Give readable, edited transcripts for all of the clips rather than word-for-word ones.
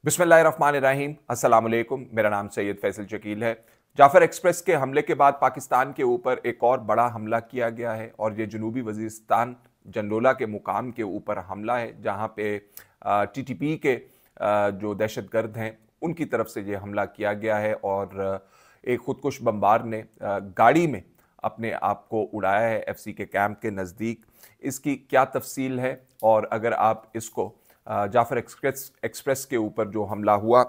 बिस्मिल्लाहिर्रहमानिर्रहीम। अस्सलाम वालेकुम। मेरा नाम सैयद फैसल शकील है। जाफर एक्सप्रेस के हमले के बाद पाकिस्तान के ऊपर एक और बड़ा हमला किया गया है और ये जनूबी वज़ीरिस्तान जंडोला के मुकाम के ऊपर हमला है, जहाँ पे टीटीपी के जो दहशतगर्द हैं उनकी तरफ से ये हमला किया गया है और एक खुदकुश बम्बार ने गाड़ी में अपने आप को उड़ाया है एफसी के कैंप के नज़दीक। इसकी क्या तफसील है, और अगर आप इसको जाफर एक्सप्रेस के ऊपर जो हमला हुआ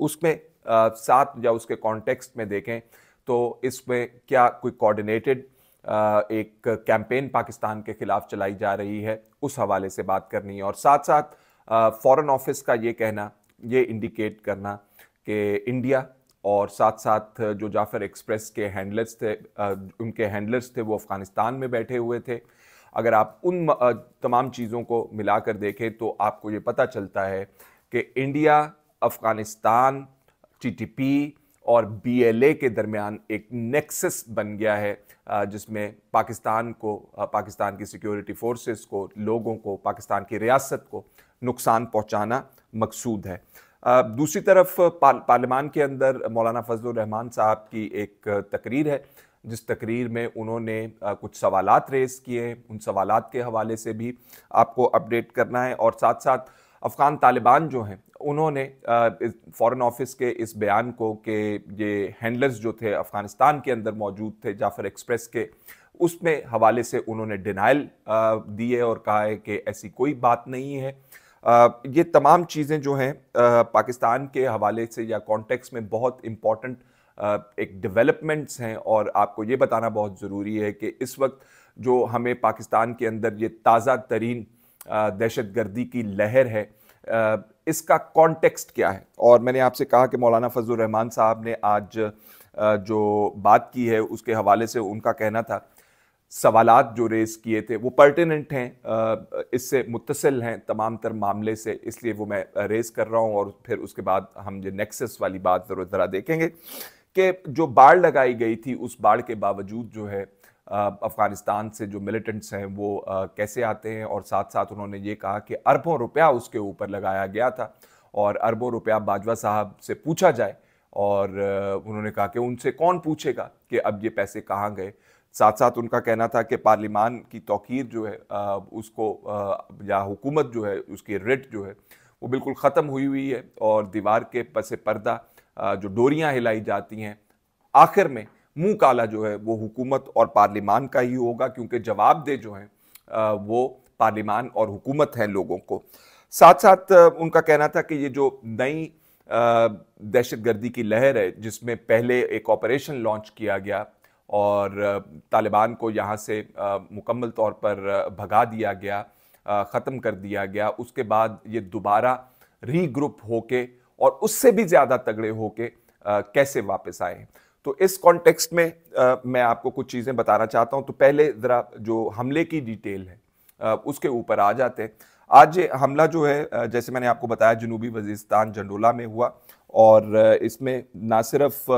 उसमें साथ या उसके कॉन्टेक्स्ट में देखें तो इसमें क्या कोई कोऑर्डिनेटेड एक कैंपेन पाकिस्तान के खिलाफ चलाई जा रही है, उस हवाले से बात करनी है। और साथ साथ फॉरेन ऑफिस का ये कहना, ये इंडिकेट करना कि इंडिया और साथ साथ जो जाफर एक्सप्रेस के हैंडलर्स थे, उनके हैंडलर्स थे, वो अफ़गानिस्तान में बैठे हुए थे। अगर आप उन तमाम चीज़ों को मिलाकर देखें तो आपको ये पता चलता है कि इंडिया, अफ़गानिस्तान, टीटीपी और बीएलए के दरमियान एक नेक्सस बन गया है, जिसमें पाकिस्तान को, पाकिस्तान की सिक्योरिटी फोर्सेस को, लोगों को, पाकिस्तान की रियासत को नुकसान पहुंचाना मकसूद है। दूसरी तरफ पार्लियामान के अंदर मौलाना फजलुर रहमान साहब की एक तकरीर है, जिस तकरीर में उन्होंने कुछ सवालात रेज़ किए। उन सवालात के हवाले से भी आपको अपडेट करना है। और साथ साथ अफ़गान तालिबान जो हैं उन्होंने फ़ॉरेन ऑफिस के इस बयान को कि ये हैंडलर्स जो थे अफ़गानिस्तान के अंदर मौजूद थे जाफर एक्सप्रेस के, उसमें हवाले से उन्होंने डिनाइल दी है और कहा है कि ऐसी कोई बात नहीं है। ये तमाम चीज़ें जो हैं पाकिस्तान के हवाले से या कॉन्टेक्स्ट में बहुत इम्पॉर्टेंट एक डेवलपमेंट्स हैं, और आपको ये बताना बहुत ज़रूरी है कि इस वक्त जो हमें पाकिस्तान के अंदर ये ताज़ा तरीन दहशतगर्दी की लहर है, इसका कॉन्टेक्स्ट क्या है। और मैंने आपसे कहा कि मौलाना फजलुर रहमान साहब ने आज जो बात की है उसके हवाले से उनका कहना था, सवालात जो रेज़ किए थे वो पर्टिनेंट हैं, इससे मुत्तसिल हैं तमाम तर मामले से, इसलिए वो मैं रेज़ कर रहा हूँ। और फिर उसके बाद हम ये नेक्सस वाली बात ज़रा देखेंगे कि जो बाढ़ लगाई गई थी, उस बाढ़ के बावजूद जो है अफ़गानिस्तान से जो मिलिटेंट्स हैं वो कैसे आते हैं। और साथ साथ उन्होंने ये कहा कि अरबों रुपया उसके ऊपर लगाया गया था और अरबों रुपया बाजवा साहब से पूछा जाए, और उन्होंने कहा कि उनसे कौन पूछेगा कि अब ये पैसे कहाँ गए। साथ साथ उनका कहना था कि पार्लियामान की तौकीर जो है उसको या हुकूमत जो है उसकी रिट जो है वो बिल्कुल ख़त्म हुई हुई है, और दीवार के पसे पर्दा जो डोरियां हिलाई जाती हैं, आखिर में मुंह काला जो है वो हुकूमत और पार्लियामान का ही होगा, क्योंकि जवाबदेह जो हैं वो पार्लियामान और हुकूमत हैं लोगों को। साथ साथ उनका कहना था कि ये जो नई दहशतगर्दी की लहर है, जिसमें पहले एक ऑपरेशन लॉन्च किया गया और तालिबान को यहाँ से मुकम्मल तौर पर भगा दिया गया, ख़त्म कर दिया गया, उसके बाद ये दोबारा रीग्रुप होके और उससे भी ज़्यादा तगड़े होके कैसे वापस आए। तो इस कॉन्टेक्स्ट में मैं आपको कुछ चीज़ें बताना चाहता हूँ। तो पहले ज़रा जो हमले की डिटेल है उसके ऊपर आ जाते हैं। आज ये हमला जो है, जैसे मैंने आपको बताया, जनूबी वज़ीरिस्तान जंडोला में हुआ, और इसमें ना सिर्फ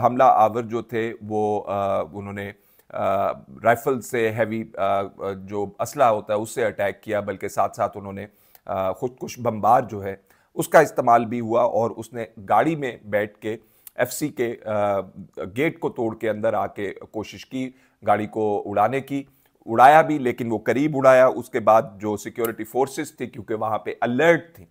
हमला आवर जो थे वो उन्होंने राइफल से, हैवी जो असला होता है उससे अटैक किया, बल्कि साथ साथ उन्होंने खुदकुश बम्बार जो है उसका इस्तेमाल भी हुआ, और उसने गाड़ी में बैठ के एफसी के गेट को तोड़ के अंदर आके कोशिश की गाड़ी को उड़ाने की। उड़ाया भी, लेकिन वो करीब उड़ाया। उसके बाद जो सिक्योरिटी फोर्सेस थी, क्योंकि वहाँ पे अलर्ट थी,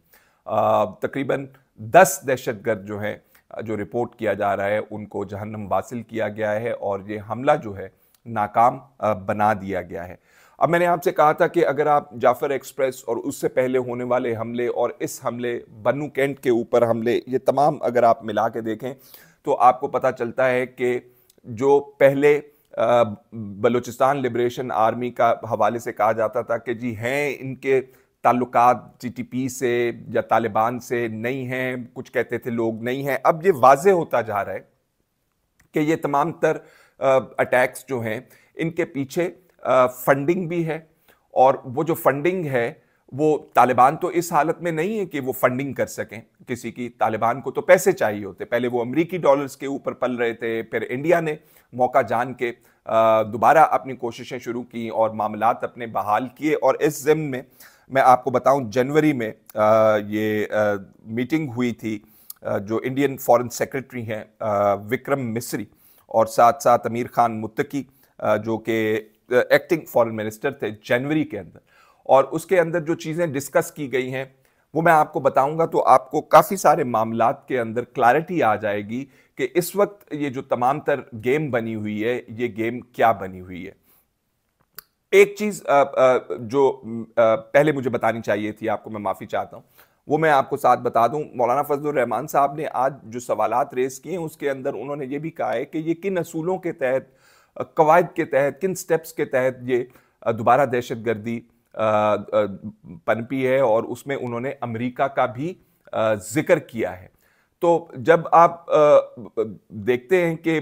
तकरीबन 10 दहशतगर्द जो हैं, जो रिपोर्ट किया जा रहा है, उनको जहन्नम वासिल किया गया है और ये हमला जो है नाकाम बना दिया गया है। अब मैंने आपसे कहा था कि अगर आप जाफर एक्सप्रेस और उससे पहले होने वाले हमले और इस हमले, बन्नू कैंट के ऊपर हमले, ये तमाम अगर आप मिला के देखें तो आपको पता चलता है कि जो पहले बलूचिस्तान लिबरेशन आर्मी का हवाले से कहा जाता था कि जी हैं इनके ताल्लुकात टीटीपी से या तालिबान से नहीं हैं, कुछ कहते थे लोग नहीं हैं, अब ये वाजे होता जा रहा है कि ये तमाम तर अटैक्स जो हैं इनके पीछे फंडिंग भी है। और वो जो फंडिंग है वो तालिबान तो इस हालत में नहीं है कि वो फंडिंग कर सकें किसी की। तालिबान को तो पैसे चाहिए होते, पहले वो अमेरिकी डॉलर्स के ऊपर पल रहे थे, फिर इंडिया ने मौका जान के दोबारा अपनी कोशिशें शुरू की और मामलात अपने बहाल किए। और इस ज़िम्न में मैं आपको बताऊं जनवरी में ये मीटिंग हुई थी, जो इंडियन फॉरेन सेक्रेटरी हैं विक्रम मिस्री और साथ साथ अमीर खान मुत्तकी जो कि एक्टिंग फॉरेन मिनिस्टर थे, जनवरी के अंदर। और उसके अंदर जो चीज़ें डिस्कस की गई हैं वो मैं आपको बताऊंगा, तो आपको काफ़ी सारे मामलात के अंदर क्लैरिटी आ जाएगी कि इस वक्त ये जो तमाम तर गेम बनी हुई है, ये गेम क्या बनी हुई है। एक चीज़ जो पहले मुझे बतानी चाहिए थी आपको, मैं माफ़ी चाहता हूँ, वो मैं आपको साथ बता दूं। मौलाना फजलुर रहमान साहब ने आज जो सवालात रेस किए उसके अंदर उन्होंने ये भी कहा है कि ये किन असूलों के तहत, कवायद के तहत, किन स्टेप्स के तहत ये दोबारा दहशतगर्दी पनपी है, और उसमें उन्होंने अमेरिका का भी जिक्र किया है। तो जब आप देखते हैं कि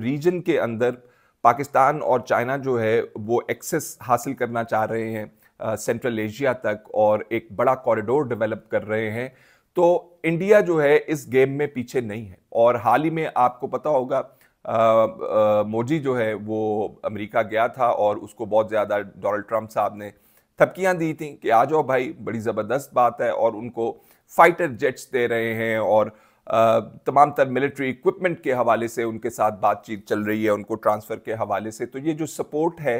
रीजन के अंदर पाकिस्तान और चाइना जो है वो एक्सेस हासिल करना चाह रहे हैं सेंट्रल एशिया तक और एक बड़ा कॉरिडोर डेवलप कर रहे हैं, तो इंडिया जो है इस गेम में पीछे नहीं है। और हाल ही में आपको पता होगा मोदी जो है वो अमेरिका गया था और उसको बहुत ज़्यादा डोनाल्ड ट्रंप साहब ने थपकियां दी थी कि आ जाओ भाई, बड़ी ज़बरदस्त बात है, और उनको फाइटर जेट्स दे रहे हैं और तमाम तर मिलिट्री इक्विपमेंट के हवाले से उनके साथ बातचीत चल रही है, उनको ट्रांसफ़र के हवाले से। तो ये जो सपोर्ट है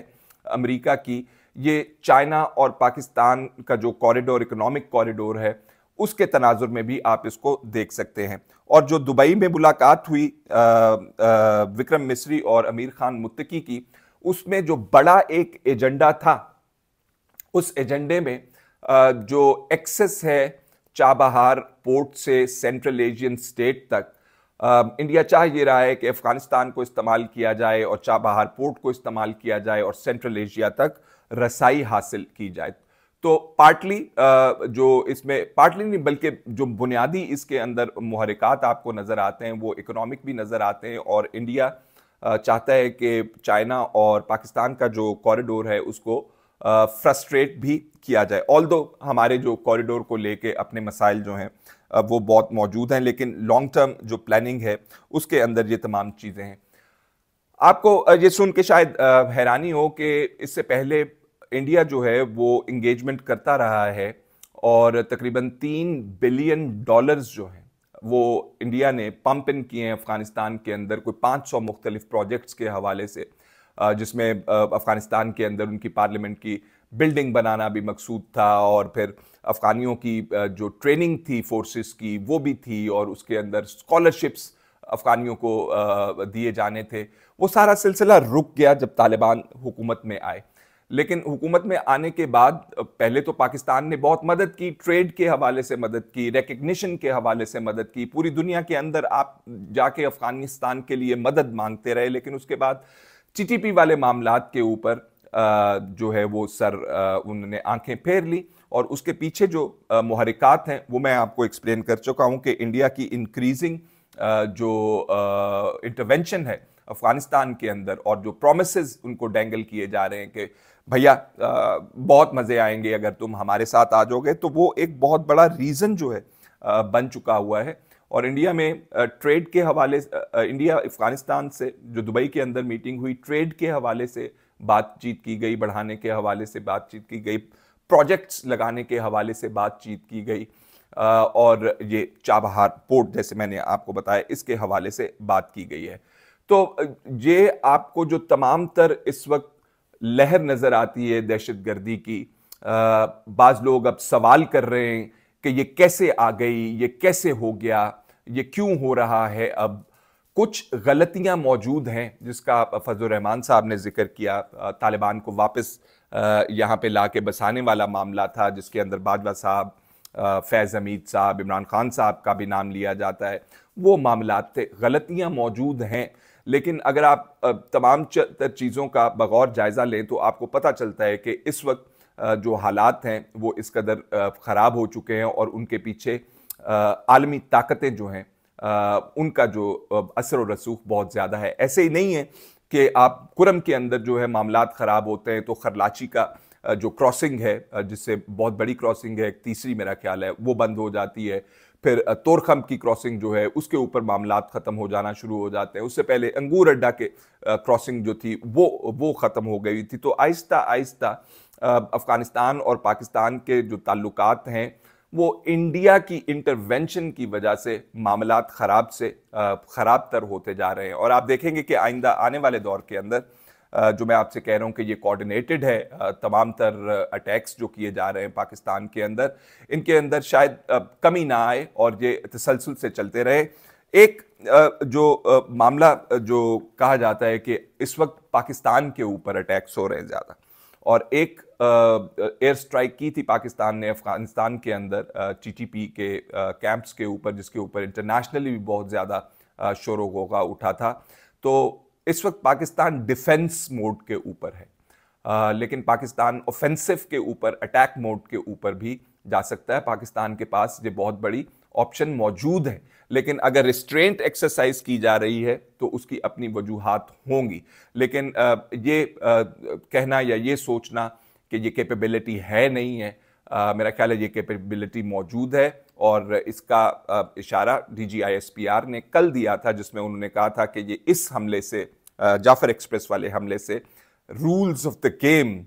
अमेरिका की, ये चाइना और पाकिस्तान का जो कॉरिडोर, इकोनॉमिक कॉरिडोर है, उसके तनाजुर में भी आप इसको देख सकते हैं। और जो दुबई में मुलाकात हुई विक्रम मिस्री और अमीर खान मुत्तकी की, उसमें जो बड़ा एक एजेंडा था, उस एजेंडे में जो एक्सेस है चाबहार पोर्ट से सेंट्रल एशियन स्टेट तक, इंडिया चाह ये रहा है कि अफगानिस्तान को इस्तेमाल किया जाए और चाबहार पोर्ट को इस्तेमाल किया जाए और सेंट्रल एशिया तक रसाई हासिल की जाए। तो पार्टली जो इसमें, पार्टली नहीं बल्कि जो बुनियादी इसके अंदर मुहरिकात आपको नज़र आते हैं वो इकोनॉमिक भी नज़र आते हैं, और इंडिया चाहता है कि चाइना और पाकिस्तान का जो कॉरिडोर है उसको फ्रस्ट्रेट भी किया जाए। ऑल्दो हमारे जो कॉरिडोर को लेके अपने मसाइल जो हैं वो बहुत मौजूद हैं, लेकिन लॉन्ग टर्म जो प्लानिंग है उसके अंदर ये तमाम चीज़ें हैं। आपको ये सुन के शायद हैरानी हो कि इससे पहले इंडिया जो है वो इंगेजमेंट करता रहा है और तकरीबन $3 बिलियन जो हैं वो इंडिया ने पंप इन किए हैं अफगानिस्तान के अंदर, कोई 500 मुख्तलिफ प्रोजेक्ट्स के हवाले से, जिसमें अफगानिस्तान के अंदर उनकी पार्लियामेंट की बिल्डिंग बनाना भी मकसूद था, और फिर अफगानियों की जो ट्रेनिंग थी फोर्सेस की वो भी थी, और उसके अंदर स्कॉलरशिप्स अफगानियों को दिए जाने थे। वो सारा सिलसिला रुक गया जब तालिबान हुकूमत में आए। लेकिन हुकूमत में आने के बाद पहले तो पाकिस्तान ने बहुत मदद की, ट्रेड के हवाले से मदद की, रिकग्निशन के हवाले से मदद की, पूरी दुनिया के अंदर आप जाके अफगानिस्तान के लिए मदद मांगते रहे। लेकिन उसके बाद टीटीपी वाले मामलात के ऊपर जो है वो उन्होंने आंखें फेर ली, और उसके पीछे जो मुहरिकात हैं वो मैं आपको एक्सप्लेन कर चुका हूं कि इंडिया की इंक्रीजिंग जो इंटरवेंशन है अफगानिस्तान के अंदर, और जो प्रोमिसेस उनको डेंगल किए जा रहे हैं कि भैया बहुत मज़े आएंगे अगर तुम हमारे साथ आ जाओगे, तो वो एक बहुत बड़ा रीज़न जो है बन चुका हुआ है। और इंडिया में ट्रेड के हवाले से, इंडिया अफगानिस्तान से जो दुबई के अंदर मीटिंग हुई, ट्रेड के हवाले से बातचीत की गई, बढ़ाने के हवाले से बातचीत की गई, प्रोजेक्ट्स लगाने के हवाले से बातचीत की गई, और ये चाबहार पोर्ट जैसे मैंने आपको बताया इसके हवाले से बात की गई है। तो ये आपको जो तमाम तर इस वक्त लहर नज़र आती है दहशतगर्दी की, बाज़ लोग अब सवाल कर रहे हैं कि ये कैसे आ गई, ये कैसे हो गया, ये क्यों हो रहा है। अब कुछ गलतियां मौजूद हैं जिसका फजलुर रहमान साहब ने जिक्र किया। तालिबान को वापस यहाँ पे ला के बसाने वाला मामला था, जिसके अंदर बाजवा साहब, फैज़ हमीद साहब, इमरान खान साहब का भी नाम लिया जाता है। वो मामलात थे, गलतियां मौजूद हैं, लेकिन अगर आप तमाम चीज़ों का बगौर जायज़ा लें तो आपको पता चलता है कि इस वक्त जो हालात हैं वो इस कदर ख़राब हो चुके हैं, और उनके पीछे आलमी ताकतें जो हैं उनका जो असर और रसूख बहुत ज़्यादा है। ऐसे ही नहीं है कि आप कुरम के अंदर जो है मामलात ख़राब होते हैं तो खरलाची का जो क्रॉसिंग है, जिससे बहुत बड़ी क्रॉसिंग है, एक तीसरी मेरा ख्याल है, वो बंद हो जाती है। फिर तोरखम की क्रॉसिंग जो है उसके ऊपर मामलात ख़त्म हो जाना शुरू हो जाते हैं। उससे पहले अंगूर अड्डा के क्रॉसिंग जो थी वो ख़त्म हो गई थी। तो आहिस्ता आहिस्ता अफगानिस्तान और पाकिस्तान के जो ताल्लुकात हैं वो इंडिया की इंटरवेंशन की वजह से मामलात ख़राब तर होते जा रहे हैं। और आप देखेंगे कि आइंदा आने वाले दौर के अंदर जो मैं आपसे कह रहा हूं कि ये कोऑर्डिनेटेड है, तमाम तर अटैक्स जो किए जा रहे हैं पाकिस्तान के अंदर, इनके अंदर शायद कमी ना आए और ये तसलसल से चलते रहे। एक जो मामला जो कहा जाता है कि इस वक्त पाकिस्तान के ऊपर अटैक्स हो रहे हैं ज़्यादा, और एक एयर स्ट्राइक की थी पाकिस्तान ने अफगानिस्तान के अंदर टीटीपी के कैंप्स के ऊपर, जिसके ऊपर इंटरनेशनली भी बहुत ज़्यादा शोर गोगा उठा था। तो इस वक्त पाकिस्तान डिफेंस मोड के ऊपर है, लेकिन पाकिस्तान ऑफेंसिव के ऊपर, अटैक मोड के ऊपर भी जा सकता है। पाकिस्तान के पास ये बहुत बड़ी ऑप्शन मौजूद है, लेकिन अगर रिस्ट्रेंट एक्सरसाइज की जा रही है तो उसकी अपनी वजूहात होंगी। लेकिन ये कहना या ये सोचना कि ये कैपेबिलिटी है नहीं है, मेरा ख्याल है ये कैपेबिलिटी मौजूद है। और इसका इशारा DGISPR ने कल दिया था, जिसमें उन्होंने कहा था कि ये इस हमले से, जाफर एक्सप्रेस वाले हमले से, rules of the game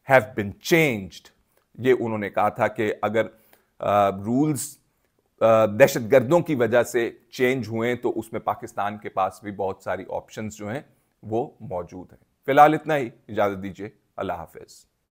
have been changed. ये उन्होंने कहा था कि अगर रूल्स दहशतगर्दों की वजह से चेंज हुए तो उसमें पाकिस्तान के पास भी बहुत सारी ऑप्शंस जो हैं वो मौजूद हैं। फिलहाल इतना ही, इजाजत दीजिए, अल्लाह हाफिज।